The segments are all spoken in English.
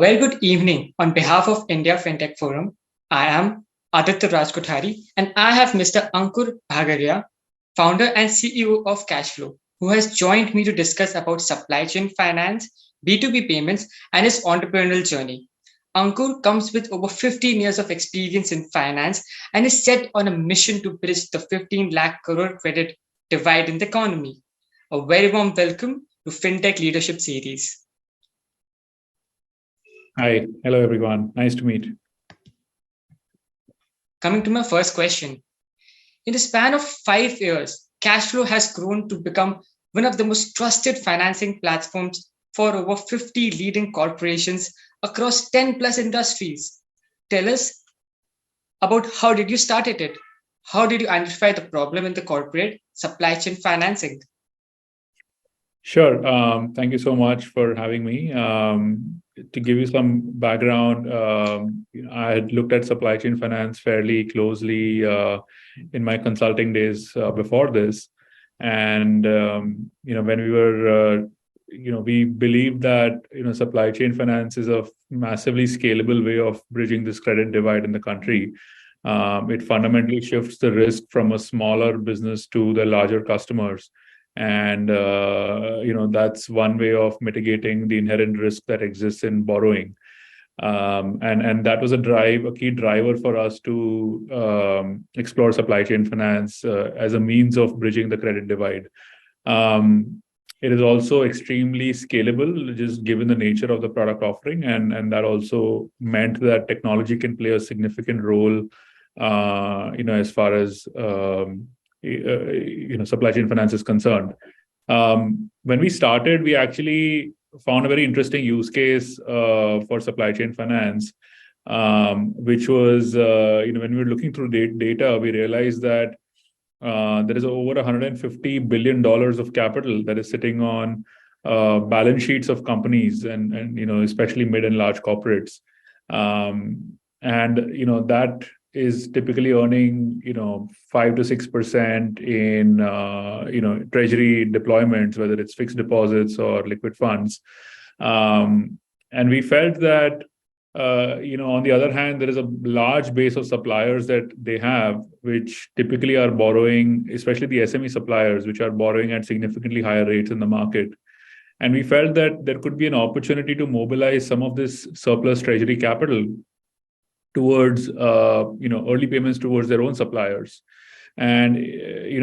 very good evening. On behalf of India FinTech Forum, I am Aditya Rajkothari and I have Mr. Ankur Bhageria, founder and CEO of CashFlo, who has joined me to discuss about supply chain finance, B2B payments, and his entrepreneurial journey. Ankur comes with over 15 years of experience in finance and is set on a mission to bridge the 15 lakh crore credit divide in the economy. A very warm welcome to FinTech Leadership Series. Hi, hello everyone. Nice to meet. Coming to my first question. In the span of 5 years, CashFlo has grown to become one of the most trusted financing platforms for over 50 leading corporations across 10 plus industries. Tell us about how did you start it? How did you identify the problem in the corporate supply chain financing? Sure. Thank you so much for having me. To give you some background, I had looked at supply chain finance fairly closely in my consulting days before this. And, when we were, we believed that, supply chain finance is a massively scalable way of bridging this credit divide in the country. It fundamentally shifts the risk from a smaller business to the larger customers. And, that's one way of mitigating the inherent risk that exists in borrowing. And that was a key driver for us to explore supply chain finance as a means of bridging the credit divide. It is also extremely scalable, just given the nature of the product offering. And that also meant that technology can play a significant role, as far as supply chain finance is concerned. When we started, we actually found a very interesting use case for supply chain finance, which was, when we were looking through data, we realized that there is over $150 billion of capital that is sitting on balance sheets of companies and especially mid and large corporates. That is typically earning 5 to 6% in treasury deployments, whether it's fixed deposits or liquid funds. And we felt that on the other hand, there is a large base of suppliers that they have, which typically are borrowing, especially the SME suppliers, which are borrowing at significantly higher rates in the market. And we felt that there could be an opportunity to mobilize some of this surplus treasury capital towards early payments towards their own suppliers. And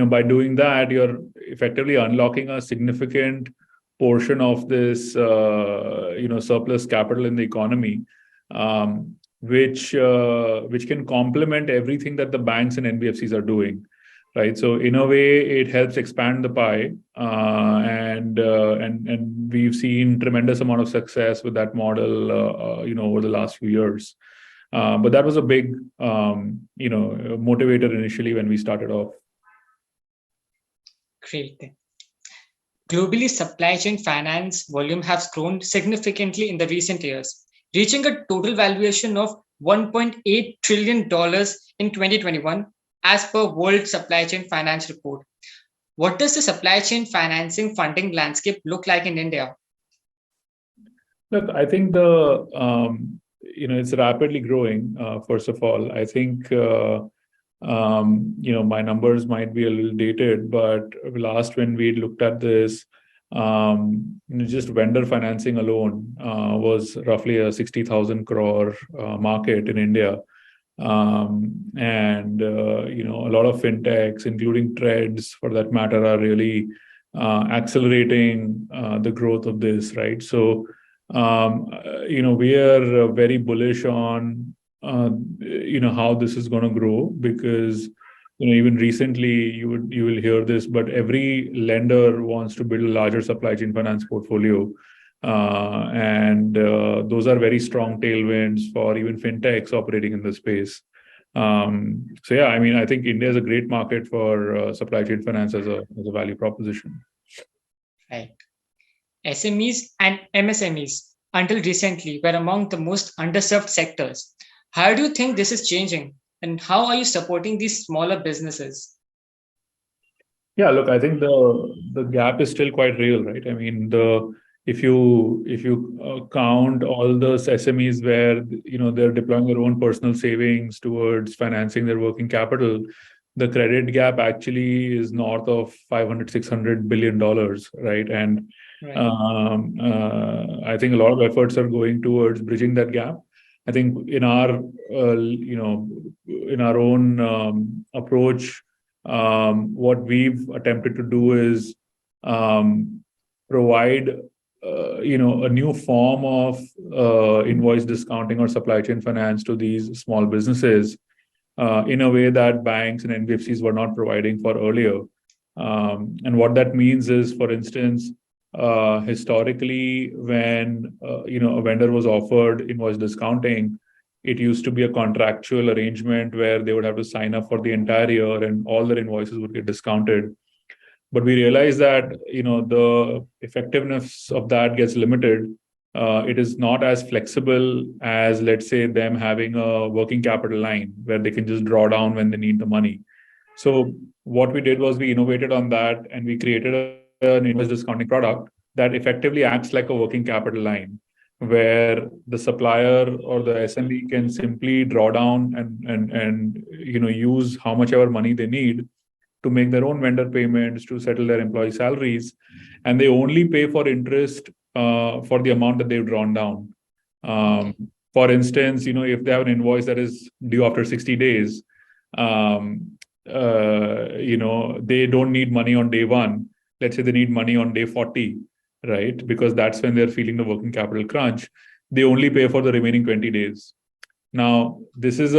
by doing that, you're effectively unlocking a significant portion of this surplus capital in the economy, which can complement everything that the banks and NBFCs are doing, right? So in a way, it helps expand the pie, and we've seen tremendous amount of success with that model over the last few years. But that was a big, motivator initially when we started off. Great. Globally, supply chain finance volume has grown significantly in the recent years, reaching a total valuation of $1.8 trillion in 2021, as per World Supply Chain Finance Report. What does the supply chain financing funding landscape look like in India? Look, I think it's rapidly growing. First of all, I think, my numbers might be a little dated, but last when we looked at this, just vendor financing alone was roughly a 60,000 crore market in India. And a lot of fintechs, including Treds for that matter, are really accelerating the growth of this, right? So, we are very bullish on, how this is going to grow because, even recently you will hear this, but every lender wants to build a larger supply chain finance portfolio. And those are very strong tailwinds for even fintechs operating in the space. So yeah, I think India is a great market for supply chain finance as a value proposition. Right. SMEs and MSMEs, until recently, were among the most underserved sectors. How do you think this is changing? And how are you supporting these smaller businesses? Yeah, look, I think the gap is still quite real, right? The if you count all those SMEs where they're deploying their own personal savings towards financing their working capital, the credit gap actually is north of 500 $600 billion, right? And Right. I think a lot of efforts are going towards bridging that gap. I think in our own approach, what we've attempted to do is provide a new form of invoice discounting or supply chain finance to these small businesses in a way that banks and NBFCs were not providing for earlier. And what that means is, for instance, historically, when a vendor was offered invoice discounting, it used to be a contractual arrangement where they would have to sign up for the entire year and all their invoices would get discounted. But we realized that the effectiveness of that gets limited. It is not as flexible as, let's say, them having a working capital line where they can just draw down when they need the money. So what we did was we innovated on that and we created an invoice discounting product that effectively acts like a working capital line, where the supplier or the SME can simply draw down and use how much ever money they need to make their own vendor payments, to settle their employee salaries, and they only pay for interest for the amount that they've drawn down. Okay. For instance, if they have an invoice that is due after 60 days, they don't need money on day one. Let's say they need money on day 40, right? Because that's when they're feeling the working capital crunch. They only pay for the remaining 20 days. Now, this is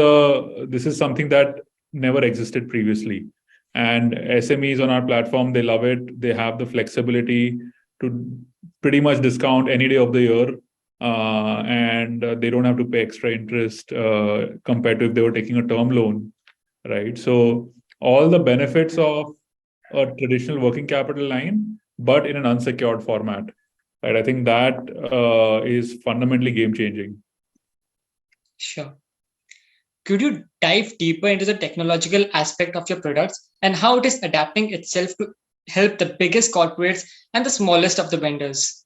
something that never existed previously. And SMEs on our platform, they love it. They have the flexibility to pretty much discount any day of the year. And they don't have to pay extra interest compared to if they were taking a term loan, right? So all the benefits of a traditional working capital line, but in an unsecured format, right? I think that is fundamentally game changing. Sure. Could you dive deeper into the technological aspect of your products and how it is adapting itself to help the biggest corporates and the smallest of the vendors?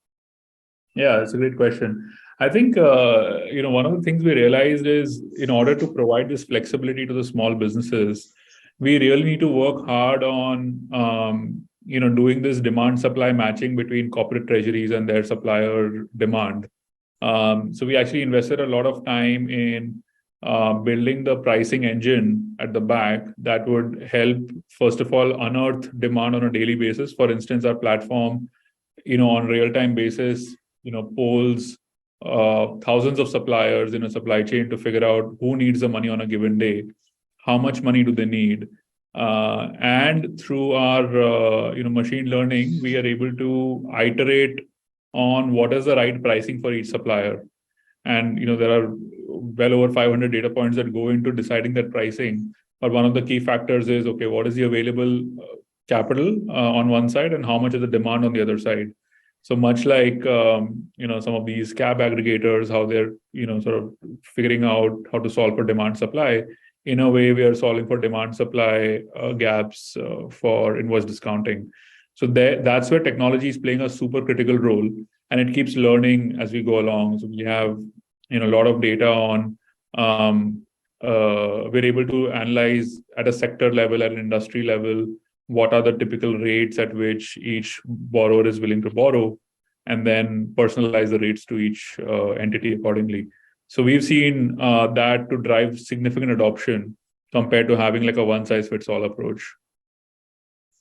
Yeah, that's a great question. I think one of the things we realized is, in order to provide this flexibility to the small businesses, we really need to work hard on doing this demand supply matching between corporate treasuries and their supplier demand. So we actually invested a lot of time in building the pricing engine at the back that would help, first of all, unearth demand on a daily basis. For instance, our platform, on real-time basis, polls thousands of suppliers in a supply chain to figure out who needs the money on a given day, how much money do they need, and through our machine learning, we are able to iterate on what is the right pricing for each supplier. And there are well over 500 data points that go into deciding that pricing. But one of the key factors is, okay, what is the available capital on one side and how much is the demand on the other side? So much like some of these cab aggregators, how they're sort of figuring out how to solve for demand supply. In a way, we are solving for demand supply gaps for invoice discounting. So that's where technology is playing a super critical role, and it keeps learning as we go along. So we have a lot of data on. We're able to analyze at a sector level, at an industry level, what are the typical rates at which each borrower is willing to borrow, and then personalize the rates to each entity accordingly. So we've seen that to drive significant adoption compared to having like a one-size-fits-all approach.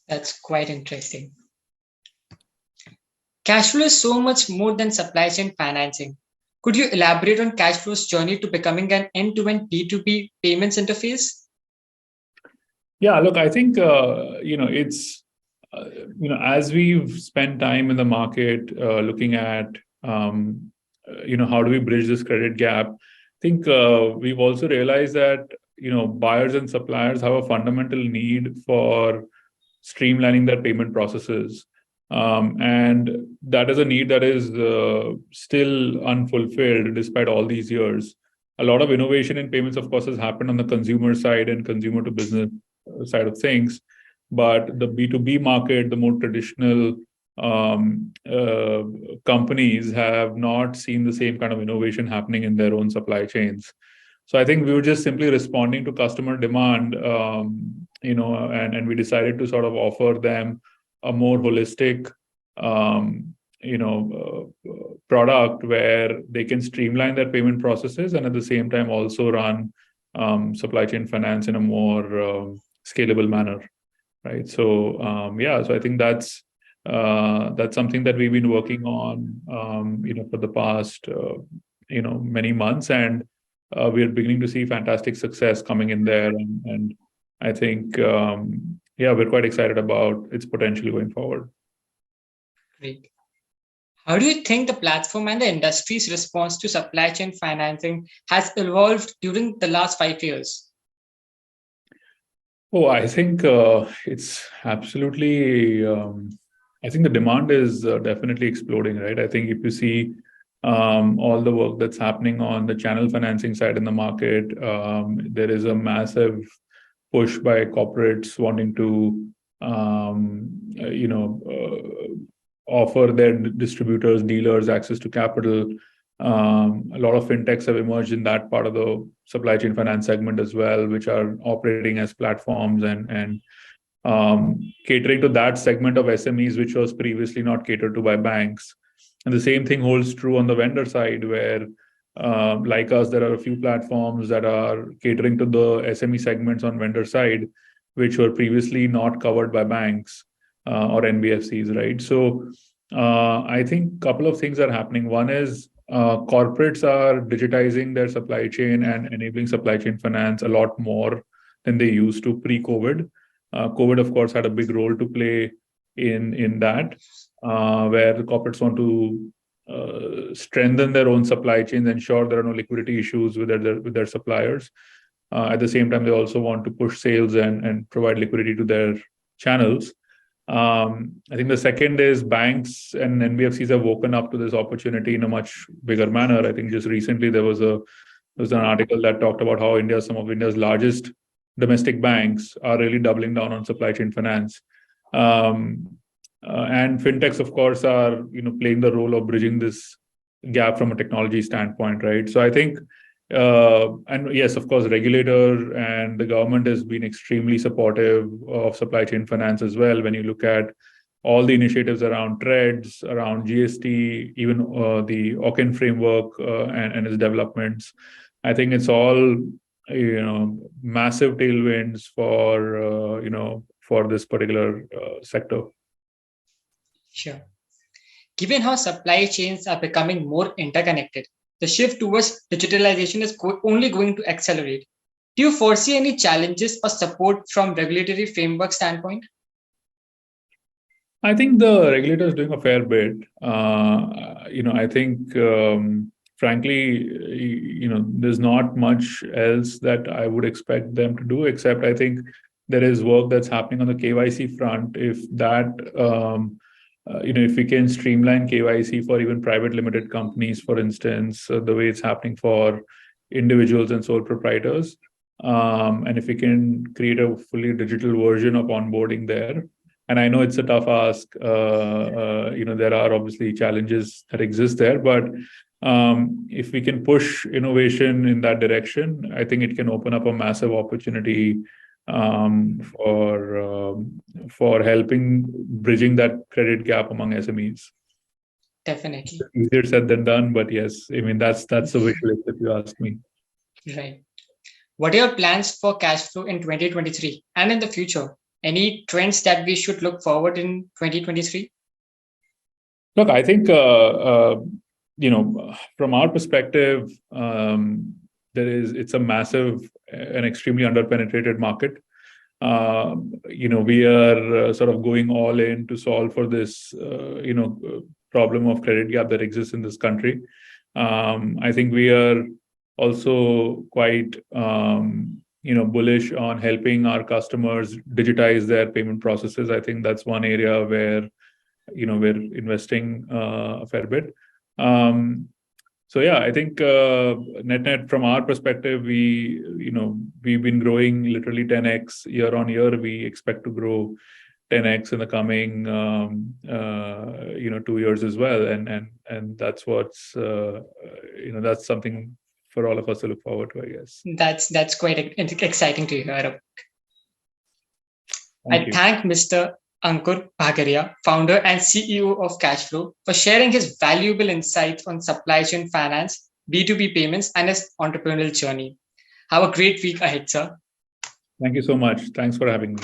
That's quite interesting. CashFlow is so much more than supply chain financing. Could you elaborate on CashFlow's journey to becoming an end-to-end B2B payments interface? Yeah, look, I think it's as we've spent time in the market looking at how do we bridge this credit gap. I think we've also realized that buyers and suppliers have a fundamental need for streamlining their payment processes, and that is a need that is still unfulfilled despite all these years. A lot of innovation in payments, of course, has happened on the consumer side and consumer to business side of things, but the B2B market, the more traditional companies have not seen the same kind of innovation happening in their own supply chains. So I think we were just simply responding to customer demand, and we decided to sort of offer them a more holistic, product where they can streamline their payment processes and at the same time also run supply chain finance in a more scalable manner, right? So so I think that's something that we've been working on, for the past many months, and we're beginning to see fantastic success coming in there, and I think we're quite excited about its potential going forward. Great. How do you think the platform and the industry's response to supply chain financing has evolved during the last 5 years? Oh, I think it's absolutely. I think the demand is definitely exploding, right? I think if you see all the work that's happening on the channel financing side in the market, there is a massive push by corporates wanting to, offer their distributors, dealers access to capital. A lot of fintechs have emerged in that part of the supply chain finance segment as well, which are operating as platforms and catering to that segment of SMEs, which was previously not catered to by banks. And the same thing holds true on the vendor side, where, like us, there are a few platforms that are catering to the SME segments on vendor side, which were previously not covered by banks or NBFCs, right? So I think a couple of things are happening. One is corporates are digitizing their supply chain and enabling supply chain finance a lot more than they used to pre-COVID. COVID, of course, had a big role to play in that, where the corporates want to strengthen their own supply chains, ensure there are no liquidity issues with their suppliers. At the same time, they also want to push sales and provide liquidity to their channels. I think the second is banks and NBFCs have woken up to this opportunity in a much bigger manner. I think just recently there was an article that talked about how some of India's largest domestic banks are really doubling down on supply chain finance. And fintechs, of course, are playing the role of bridging this gap from a technology standpoint, right? So I think, and yes, of course, regulator and the government has been extremely supportive of supply chain finance as well. When you look at all the initiatives around TREDS, around GST, even the OCEN framework and its developments, I think it's all massive tailwinds for this particular sector. Sure. Given how supply chains are becoming more interconnected, the shift towards digitalization is only going to accelerate. Do you foresee any challenges or support from regulatory framework standpoint? I think the regulator is doing a fair bit. I think, frankly, there's not much else that I would expect them to do, except I think there is work that's happening on the KYC front. If we can streamline KYC for even private limited companies, for instance, the way it's happening for individuals and sole proprietors, and if we can create a fully digital version of onboarding there. And I know it's a tough ask. There are obviously challenges that exist there, but if we can push innovation in that direction, I think it can open up a massive opportunity for helping bridging that credit gap among SMEs. Definitely. Easier said than done, but yes, I mean that's the wish list if you ask me. Right. What are your plans for CashFlo in 2023 and in the future? Any trends that we should look forward in 2023? Look, I think from our perspective, it's a massive and extremely underpenetrated market. We are sort of going all in to solve for this, problem of credit gap that exists in this country. I think we are also quite, bullish on helping our customers digitize their payment processes. I think that's one area where, we're investing a fair bit. So yeah, I think net from our perspective, we've been growing literally 10x year on year. We expect to grow 10x in the coming 2 years as well, and that's what's that's something for all of us to look forward to, I guess. That's quite exciting to hear. Thank you. Thank Mr. Ankur Bhageria, founder and CEO of CashFlo, for sharing his valuable insights on supply chain finance, B2B payments, and his entrepreneurial journey. Have a great week ahead, sir. Thank you so much. Thanks for having me.